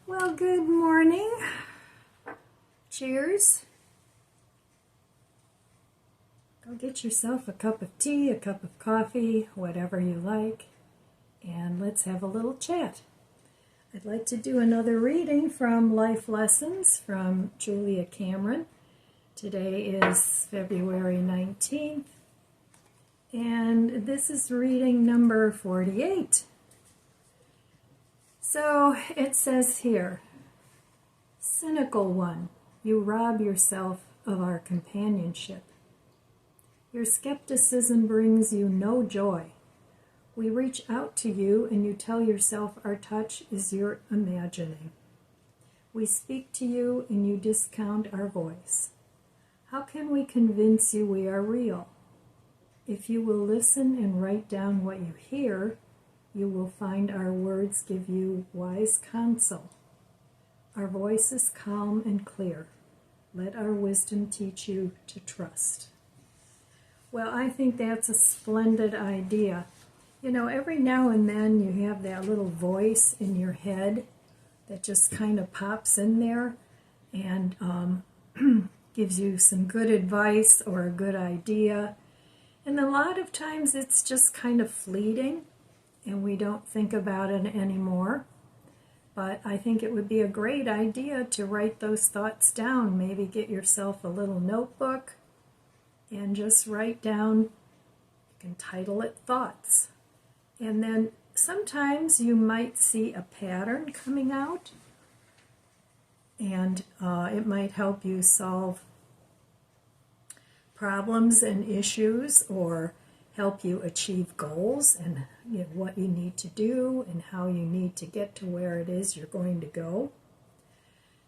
Well, good morning. Cheers. Go get yourself a cup of tea, a cup of coffee, whatever you like, and let's have a little chat. I'd like to do another reading from Life Lessons from Julia Cameron. Today is February 19th, and this is reading number 48. So it says here, cynical one, you rob yourself of our companionship. Your skepticism brings you no joy. We reach out to you and you tell yourself our touch is your imagining. We speak to you and you discount our voice. How can we convince you we are real? If you will listen and write down what you hear, you will find our words give you wise counsel. Our voice is calm and clear. Let our wisdom teach you to trust. Well, I think that's a splendid idea. You know, every now and then you have that little voice in your head that just kind of pops in there and gives you some good advice or a good idea. And a lot of times it's just kind of fleeting and we don't think about it anymore. But I think it would be a great idea to write those thoughts down. Maybe get yourself a little notebook and just write down, you can title it Thoughts. And then sometimes you might see a pattern coming out, and it might help you solve problems and issues or help you achieve goals and what you need to do and how you need to get to where it is you're going to go.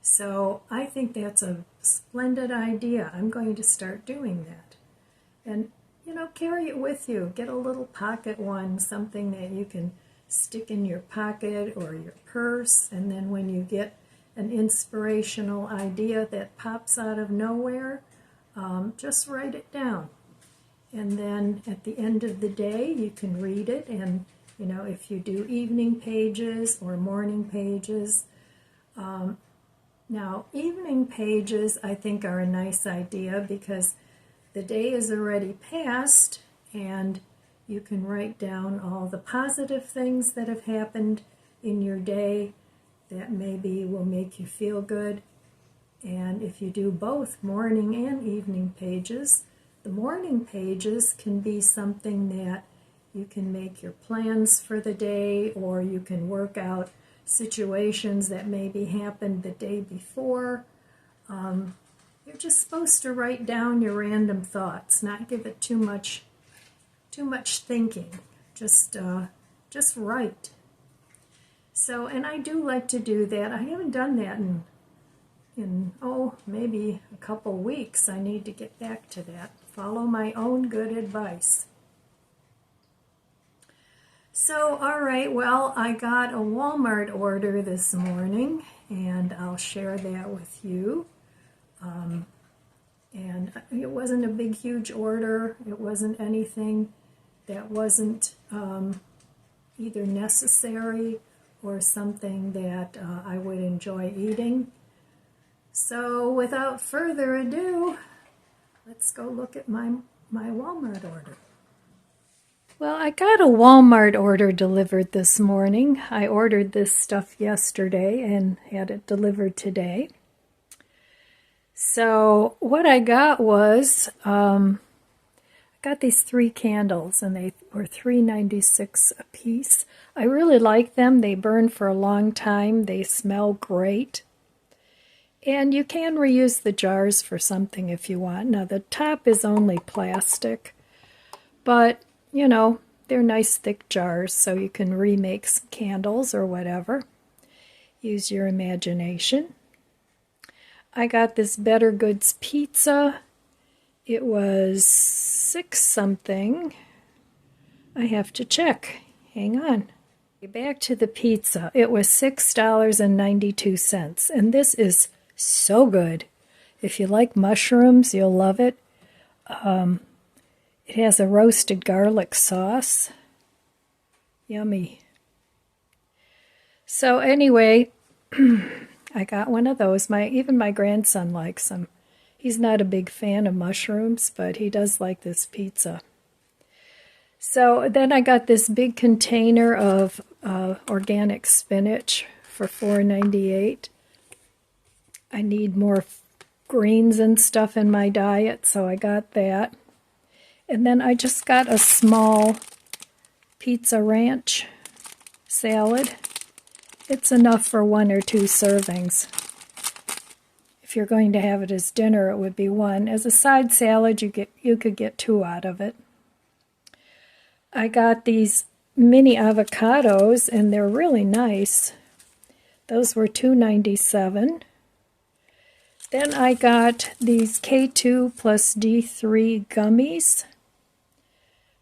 So I think that's a splendid idea. I'm going to start doing that. And, you know, carry it with you. Get a little pocket one, something that you can stick in your pocket or your purse. And then when you get an inspirational idea that pops out of nowhere, just write it down. And then at the end of the day, you can read it. And, you know, if you do evening pages or morning pages. Now, evening pages, I think, are a nice idea because the day is already past and you can write down all the positive things that have happened in your day that maybe will make you feel good. And if you do both morning and evening pages, the morning pages can be something that you can make your plans for the day, or you can work out situations that maybe happened the day before. You're just supposed to write down your random thoughts, not give it too much thinking. Just write. So, and I do like to do that. I haven't done that in maybe a couple weeks. I need to get back to that. Follow my own good advice. So, all right, well, I got a Walmart order this morning, and I'll share that with you. And it wasn't a big, huge order. It wasn't anything that wasn't either necessary or something that I would enjoy eating. So without further ado, let's go look at my Walmart order. Well, I got a Walmart order delivered this morning. I ordered this stuff yesterday and had it delivered today. So what I got was, I got these 3 candles, and they were $3.96 a piece. I really like them. They burn for a long time. They smell great. And you can reuse the jars for something if you want. Now, the top is only plastic, but, you know, they're nice thick jars, so you can remake some candles or whatever. Use your imagination. I got this Better Goods pizza. It was $6 something. I have to check. Hang on. Back to the pizza. It was $6.92, and this is so good. If you like mushrooms, you'll love it. It has a roasted garlic sauce. Yummy. So anyway, I got one of those. Even my grandson likes them. He's not a big fan of mushrooms, but he does like this pizza. So then I got this big container of organic spinach for $4.98. I need more greens and stuff in my diet, so I got that. And then I just got a small Pizza Ranch salad. It's enough for 1 or 2 servings. If you're going to have it as dinner, it would be 1. As a side salad, you could get 2 out of it. I got these mini avocados, and they're really nice. Those were $2.97. Then I got these K2 plus D3 gummies.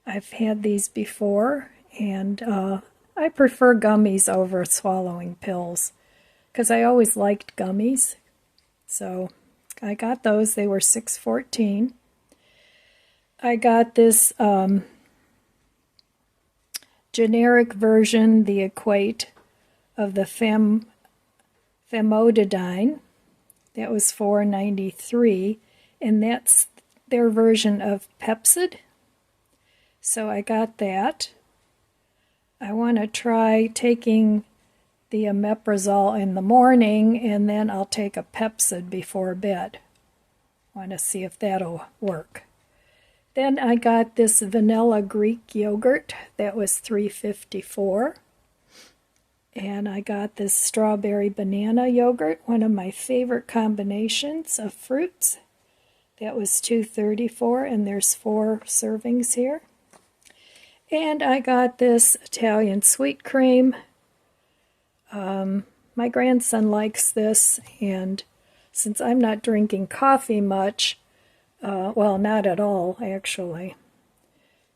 I've had these before, and I prefer gummies over swallowing pills because I always liked gummies. So I got those. They were $6.14. I got this generic version, the Equate, of the famotidine. That was $4.93, and that's their version of Pepcid. So I got that. I want to try taking the omeprazole in the morning, and then I'll take a Pepcid before bed. Want to see if that'll work. Then I got this vanilla Greek yogurt. That was $3.54. And I got this strawberry banana yogurt, one of my favorite combinations of fruits. That was $2.34, and there's 4 servings here. And I got this Italian sweet cream. My grandson likes this, and since I'm not drinking coffee much, well, not at all, actually,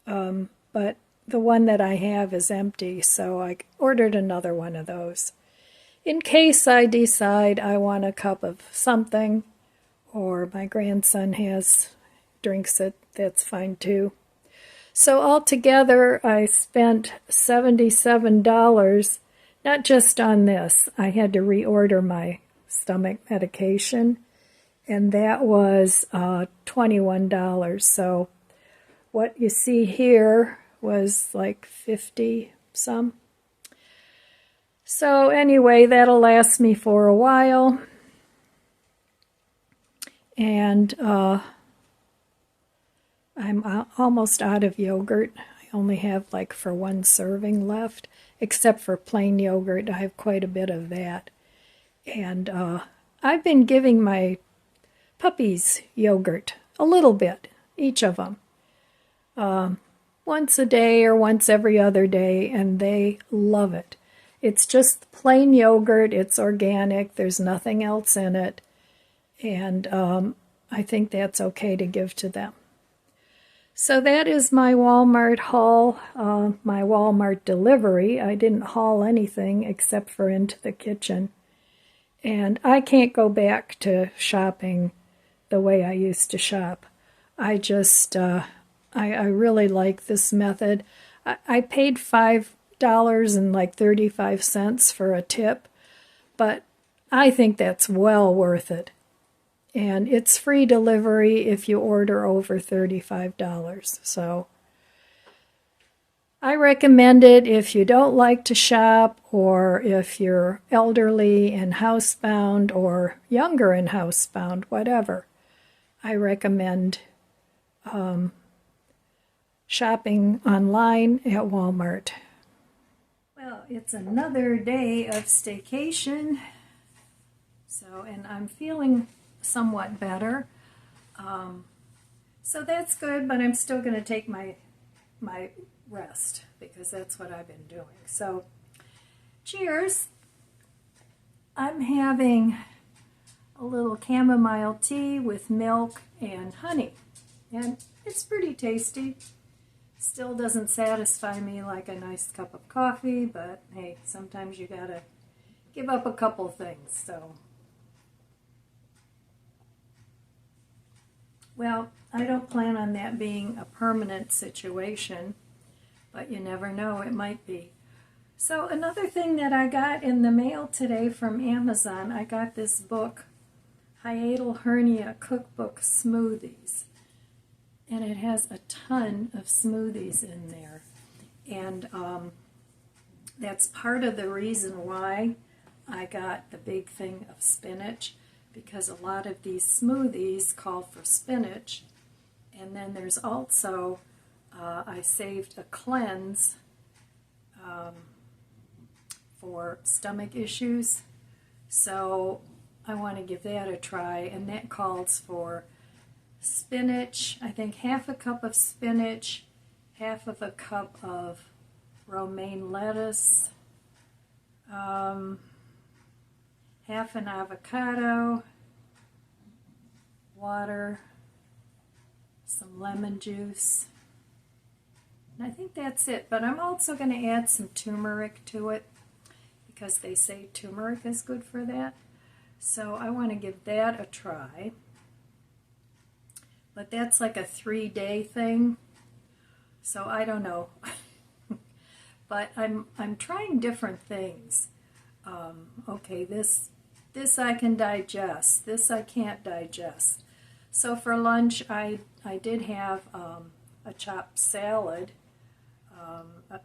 but the one that I have is empty, so I ordered another one of those. In case I decide I want a cup of something, or my grandson drinks it, that's fine too. So altogether, I spent $77, not just on this. I had to reorder my stomach medication, and that was $21. So what you see here was like 50 some. So anyway, that'll last me for a while. And I'm almost out of yogurt. I only have like for 1 serving left, except for plain yogurt. I have quite a bit of that. And I've been giving my puppies yogurt, a little bit, each of them. Once a day or once every other day, and they love it. It's just plain yogurt. It's organic. There's nothing else in it. And I think that's okay to give to them. So that is my Walmart haul, my Walmart delivery. I didn't haul anything except for into the kitchen. And I can't go back to shopping the way I used to shop. I just, I really like this method. I paid $5.35 for a tip, but I think that's well worth it. And it's free delivery if you order over $35. So I recommend it if you don't like to shop, or if you're elderly and housebound, or younger and housebound, whatever. I recommend shopping online at Walmart. Well, it's another day of staycation. So, and I'm feeling somewhat better. So that's good, but I'm still going to take my rest because that's what I've been doing. So, cheers. I'm having a little chamomile tea with milk and honey, and it's pretty tasty. Still doesn't satisfy me like a nice cup of coffee, but hey, sometimes you gotta give up a couple things. So, well, I don't plan on that being a permanent situation, but you never know, it might be. So another thing that I got in the mail today from Amazon, I got this book, Hiatal Hernia Cookbook Smoothies. And it has a ton of smoothies in there. And that's part of the reason why I got the big thing of spinach, because a lot of these smoothies call for spinach. And then there's also, I saved a cleanse for stomach issues. So I want to give that a try, and that calls for spinach, I think half a cup of spinach, half of a cup of romaine lettuce, half an avocado, water, some lemon juice, and I think that's it. But I'm also going to add some turmeric to it because they say turmeric is good for that. So I want to give that a try. But that's like a 3-day thing, so I don't know. But I'm trying different things. Okay, this I can digest. This I can't digest. So for lunch, I did have a chopped salad.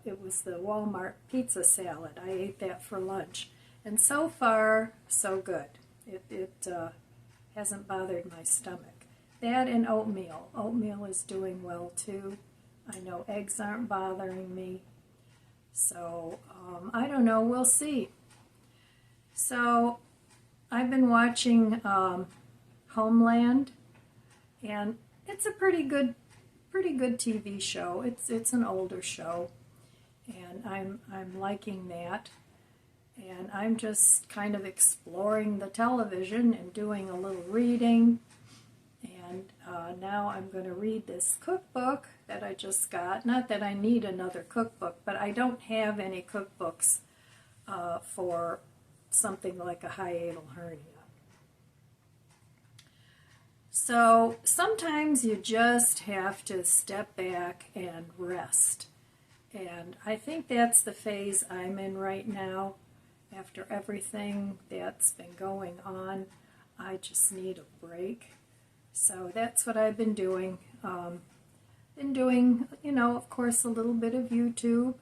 It was the Walmart pizza salad. I ate that for lunch, and so far so good. It hasn't bothered my stomach. That and oatmeal. Oatmeal is doing well too. I know eggs aren't bothering me. So, I don't know. We'll see. So, I've been watching Homeland, and it's a pretty good TV show. It's an older show, and I'm liking that. And I'm just kind of exploring the television and doing a little reading. And now I'm going to read this cookbook that I just got. Not that I need another cookbook, but I don't have any cookbooks for something like a hiatal hernia. So sometimes you just have to step back and rest. And I think that's the phase I'm in right now. After everything that's been going on, I just need a break. So that's what I've been doing. Of course, a little bit of YouTube.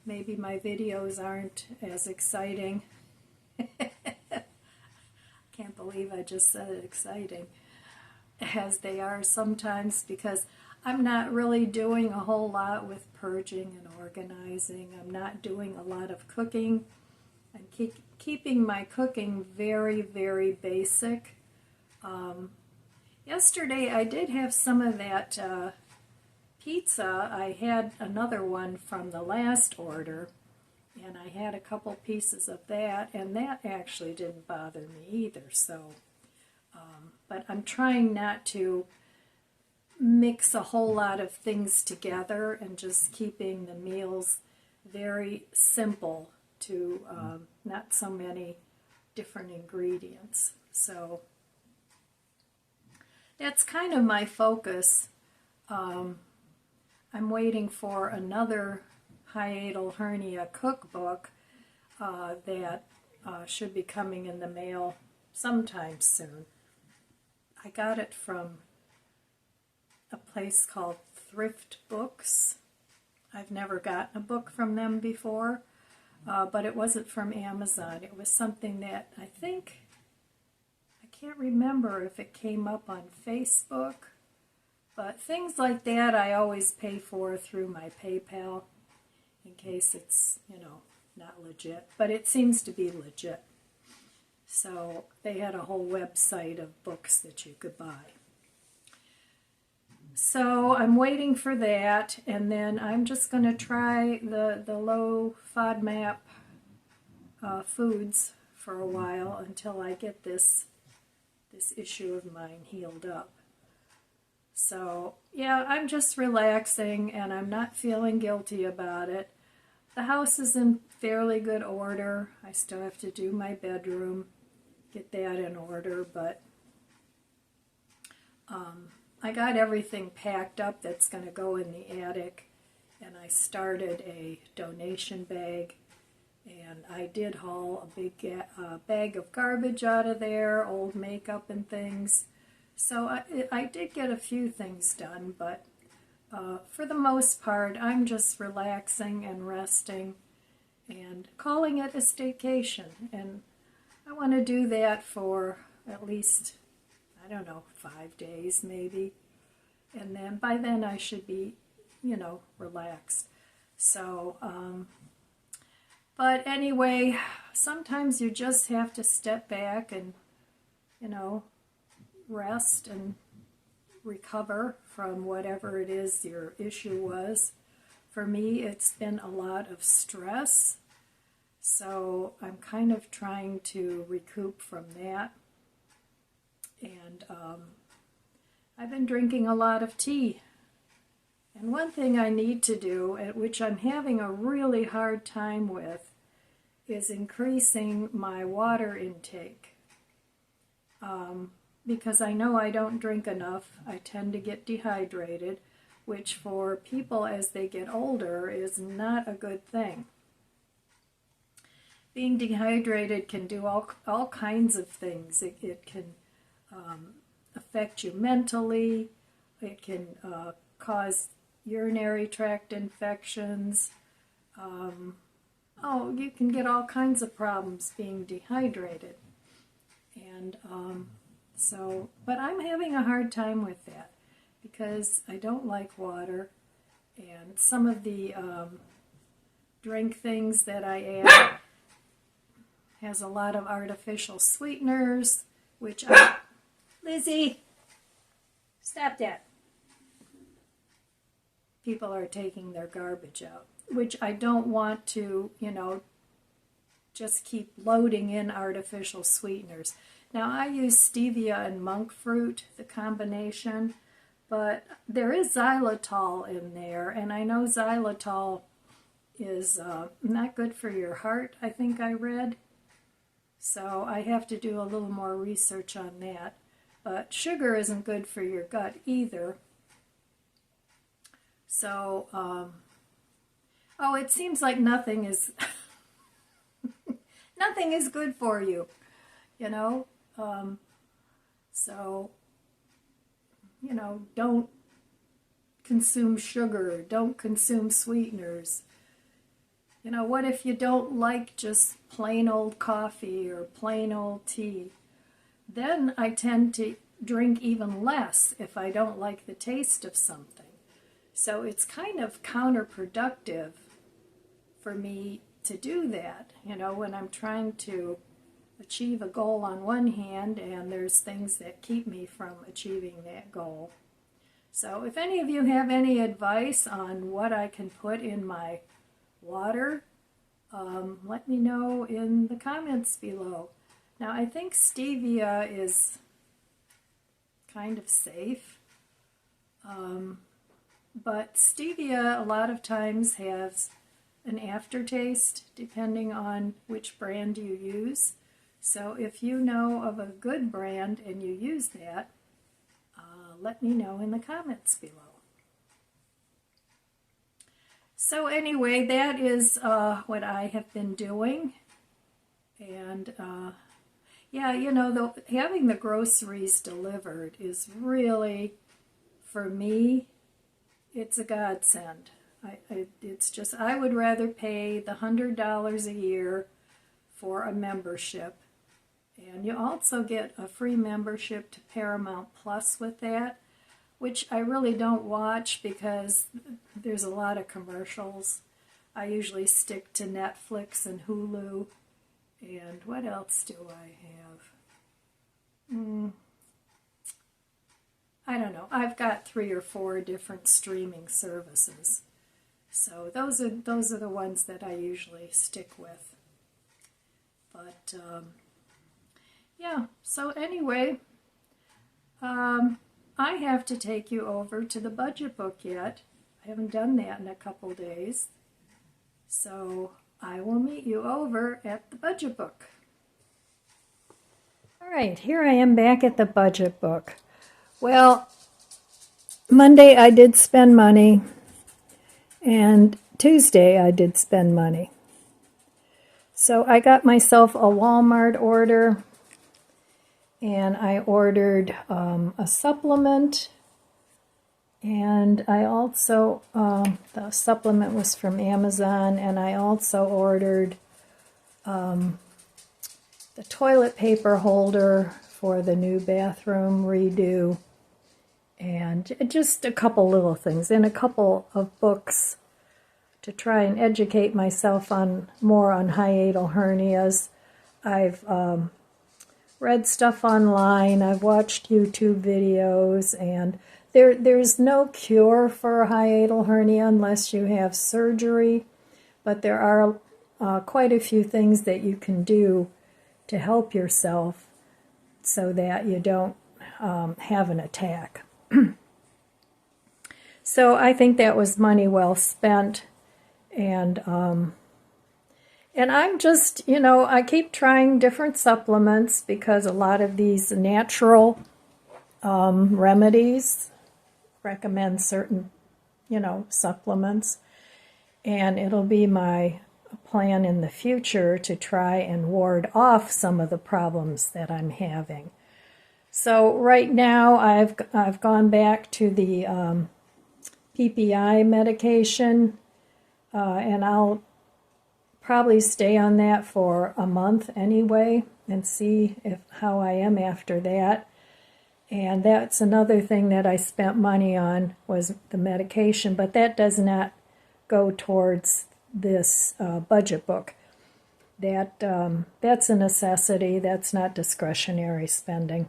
Maybe my videos aren't as exciting. Can't believe I just said it, exciting, as they are sometimes, because I'm not really doing a whole lot with purging and organizing. I'm not doing a lot of cooking. I'm keeping my cooking very, very basic. Yesterday I did have some of that pizza. I had another one from the last order, and I had a couple pieces of that, and that actually didn't bother me either. So, but I'm trying not to mix a whole lot of things together, and just keeping the meals very simple to not so many different ingredients. So that's kind of my focus. I'm waiting for another hiatal hernia cookbook that should be coming in the mail sometime soon. I got it from a place called Thrift Books. I've never gotten a book from them before, but it wasn't from Amazon. It was something that I can't remember if it came up on Facebook, but things like that I always pay for through my PayPal in case it's, not legit, but it seems to be legit. So they had a whole website of books that you could buy. So I'm waiting for that, and then I'm just going to try the low FODMAP foods for a while until I get this issue of mine healed up. So yeah, I'm just relaxing, and I'm not feeling guilty about it. The house is in fairly good order. I still have to do my bedroom, get that in order, but I got everything packed up that's going to go in the attic, and I started a donation bag, and I did haul a big bag of garbage out of there, old makeup and things. So I did get a few things done, but for the most part, I'm just relaxing and resting and calling it a staycation. And I want to do that for at least, I don't know, 5 days maybe. And then by then I should be, relaxed. So, but anyway, sometimes you just have to step back and, rest and recover from whatever it is your issue was. For me, it's been a lot of stress, so I'm kind of trying to recoup from that. And I've been drinking a lot of tea. And one thing I need to do, which I'm having a really hard time with, is increasing my water intake. Because I know I don't drink enough. I tend to get dehydrated, which for people as they get older is not a good thing. Being dehydrated can do all kinds of things. It can affect you mentally. It can cause urinary tract infections. You can get all kinds of problems being dehydrated. And but I'm having a hard time with that because I don't like water, and some of the drink things that I add has a lot of artificial sweeteners, which Lizzie, stop that. People are taking their garbage out, which I don't want to, just keep loading in artificial sweeteners. Now, I use stevia and monk fruit, the combination, but there is xylitol in there, and I know xylitol is not good for your heart, I think I read. So I have to do a little more research on that. But sugar isn't good for your gut either. So, it seems like nothing is nothing is good for you, don't consume sugar, don't consume sweeteners. What if you don't like just plain old coffee or plain old tea? Then I tend to drink even less if I don't like the taste of something. So it's kind of counterproductive for me to do that, when I'm trying to achieve a goal on one hand and there's things that keep me from achieving that goal. So if any of you have any advice on what I can put in my water, let me know in the comments below. Now, I think stevia is kind of safe, but stevia a lot of times has an aftertaste depending on which brand you use. So if you know of a good brand and you use that, let me know in the comments below. So anyway, that is what I have been doing. And having the groceries delivered is really, for me, it's a godsend. I would rather pay the $100 a year for a membership. And you also get a free membership to Paramount Plus with that, which I really don't watch because there's a lot of commercials. I usually stick to Netflix and Hulu. And what else do I have? I don't know. I've got 3 or 4 different streaming services. So those are the ones that I usually stick with. But so anyway, I have to take you over to the budget book yet. I haven't done that in a couple days. So I will meet you over at the budget book. All right, here I am back at the budget book. Well, Monday I did spend money, And Tuesday I did spend money. So I got myself a Walmart order, and I ordered a supplement, and I also, the supplement was from Amazon, and I also ordered the toilet paper holder for the new bathroom redo, and just a couple little things, and a couple of books to try and educate myself on more on hiatal hernias. I've read stuff online, I've watched YouTube videos, and there's no cure for a hiatal hernia unless you have surgery, but there are quite a few things that you can do to help yourself so that you don't have an attack. So I think that was money well spent, and I'm just, I keep trying different supplements because a lot of these natural remedies recommend certain, supplements, and it'll be my plan in the future to try and ward off some of the problems that I'm having. So right now I've gone back to the PPI medication, and I'll probably stay on that for a month anyway and see how I am after that. And that's another thing that I spent money on, was the medication, but that does not go towards this budget book. That's a necessity. That's not discretionary spending.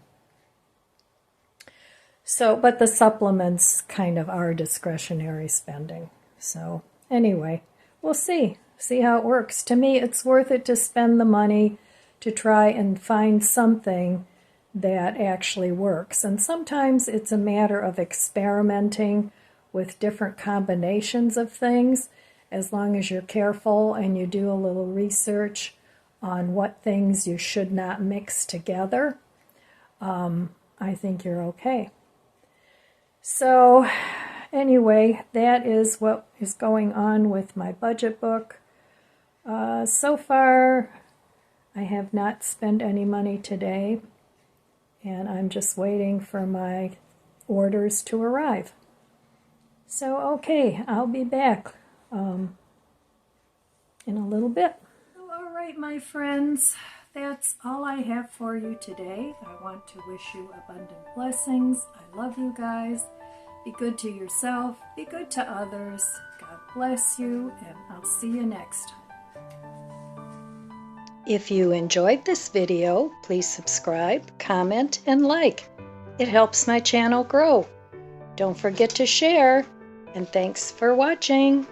So, but the supplements kind of are discretionary spending. So anyway, we'll see how it works. To me, it's worth it to spend the money to try and find something that actually works. And sometimes it's a matter of experimenting with different combinations of things, as long as you're careful and you do a little research on what things you should not mix together. I think you're okay. So anyway, that is what is going on with my budget book. So far, I have not spent any money today, and I'm just waiting for my orders to arrive. So, okay, I'll be back in a little bit. All right, my friends, that's all I have for you today. I want to wish you abundant blessings. I love you guys. Be good to yourself. Be good to others. God bless you, and I'll see you next time. If you enjoyed this video, please subscribe, comment, and like. It helps my channel grow. Don't forget to share, and thanks for watching.